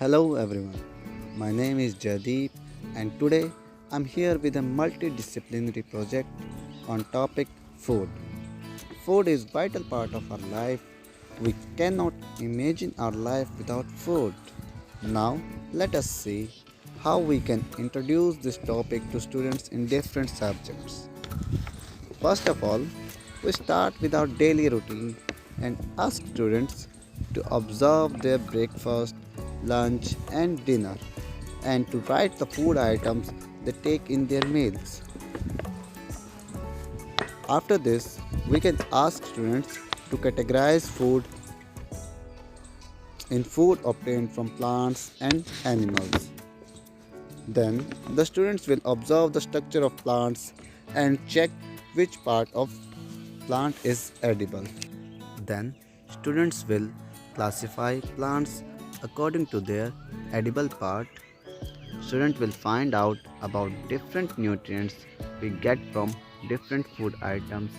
Hello everyone, my name is Jadeep and today I'm here with a multidisciplinary project on topic food. Food is vital part of our life. We cannot imagine our life without food. Now let us see how we can introduce this topic to students in different subjects. First of all, we start with our daily routine and ask students to observe their breakfast, lunch, and dinner and to write the food items they take in their meals. After this, we can ask students to categorize food in food obtained from plants and animals. Then, the students will observe the structure of plants and check which part of plant is edible. Then, students will classify plants according to their edible part. Students will find out about different nutrients we get from different food items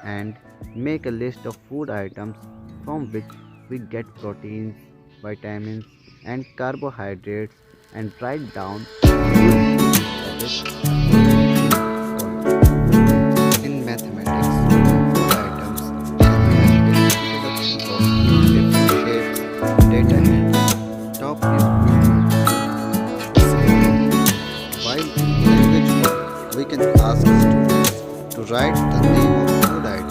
and make a list of food items from which we get proteins, vitamins, and carbohydrates and write down which food in mathematics, food items is made of different shapes, data handling, top while in language we can ask students to write the name of food item